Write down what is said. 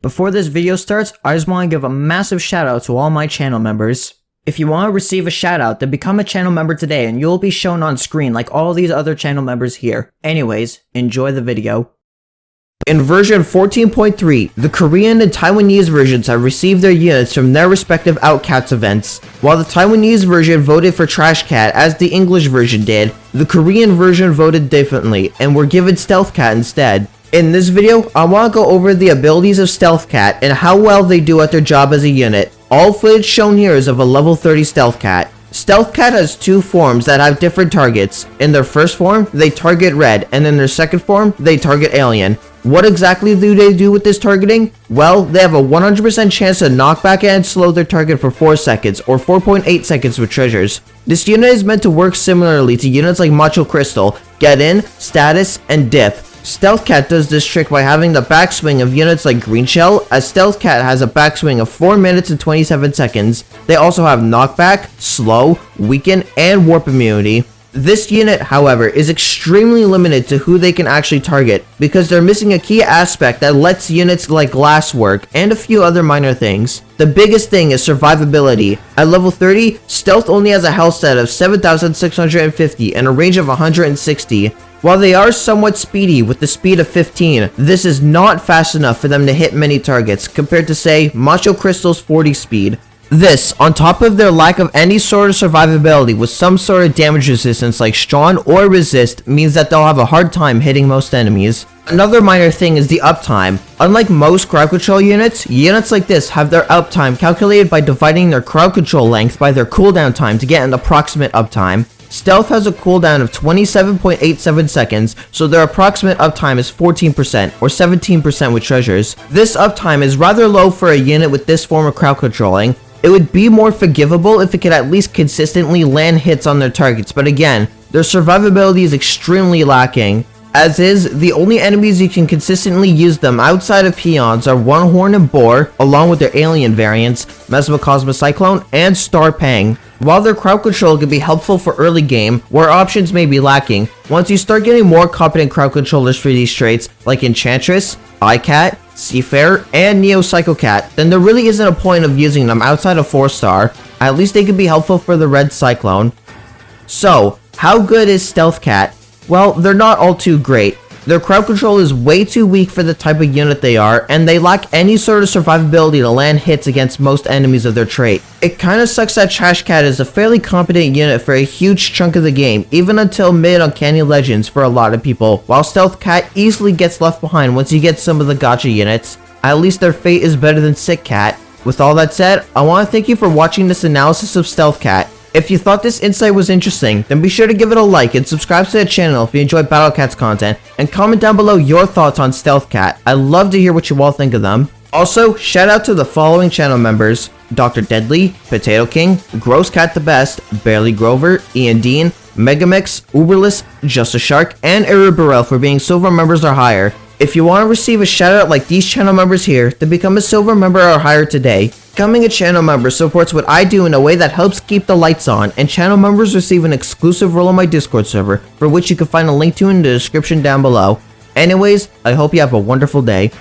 Before this video starts, I just want to give a massive shout out to all my channel members. If you want to receive a shout out, then become a channel member today and you'll be shown on screen like all these other channel members here. Anyways, enjoy the video. In version 14.3, the Korean and Taiwanese versions have received their units from their respective OutCats events. While the Taiwanese version voted for Trash Cat as the English version did, the Korean version voted differently and were given Stealth Cat instead. In this video, I want to go over the abilities of Stealth Cat and how well they do at their job as a unit. All footage shown here is of a level 30 Stealth Cat. Stealth Cat has two forms that have different targets. In their first form, they target red, and in their second form, they target alien. What exactly do they do with this targeting? Well, they have a 100% chance to knock back and slow their target for 4 seconds, or 4.8 seconds with treasures. This unit is meant to work similarly to units like Macho Crystal, Get In, Status, and Dip. Stealth Cat does this trick by having the backswing of units like Green Shell, as Stealth Cat has a backswing of 4 minutes and 27 seconds. They also have knockback, slow, weaken, and warp immunity. This unit, however, is extremely limited to who they can actually target, because they're missing a key aspect that lets units like Glass work, and a few other minor things. The biggest thing is survivability. At level 30, Stealth only has a health stat of 7,650 and a range of 160. While they are somewhat speedy with the speed of 15, this is not fast enough for them to hit many targets compared to, say, Macho Crystal's 40 speed. This, on top of their lack of any sort of survivability with some sort of damage resistance like Strong or Resist, means that they'll have a hard time hitting most enemies. Another minor thing is the uptime. Unlike most crowd control units like this have their uptime calculated by dividing their crowd control length by their cooldown time to get an approximate uptime. Stealth has a cooldown of 27.87 seconds, so their approximate uptime is 14% or 17% with treasures. This uptime is rather low for a unit with this form of crowd controlling. It would be more forgivable if it could at least consistently land hits on their targets, but again, their survivability is extremely lacking. As is, the only enemies you can consistently use them outside of peons are One Horn and Boar, along with their alien variants, Mesmocosma Cyclone, and Star Pang. While their crowd control can be helpful for early game, where options may be lacking, once you start getting more competent crowd controllers for these traits, like Enchantress, OutCat, Seafarer, and Neo Psycho Cat, then there really isn't a point of using them outside of 4-star. At least they can be helpful for the Red Cyclone. So, how good is Stealth Cat? Well, they're not all too great. Their crowd control is way too weak for the type of unit they are, and they lack any sort of survivability to land hits against most enemies of their trait. It kinda sucks that Trash Cat is a fairly competent unit for a huge chunk of the game, even until mid Uncanny Legends for a lot of people, while Stealth Cat easily gets left behind once you get some of the gacha units. At least their fate is better than Sick Cat. With all that said, I want to thank you for watching this analysis of Stealth Cat. If you thought this insight was interesting, then be sure to give it a like and subscribe to the channel if you enjoy OutCats content, and comment down below your thoughts on Stealth Cat. I'd love to hear what you all think of them. Also, shout out to the following channel members: Dr. Deadly, Potato King, Gross Cat the Best, Barely Grover, Ian Dean, Megamix, Uberless, Just a Shark, and Eru Burrell for being silver members or higher. If you want to receive a shout out like these channel members here, then become a silver member or higher today. Becoming a channel member supports what I do in a way that helps keep the lights on, and channel members receive an exclusive role on my Discord server, for which you can find a link to in the description down below. Anyways, I hope you have a wonderful day.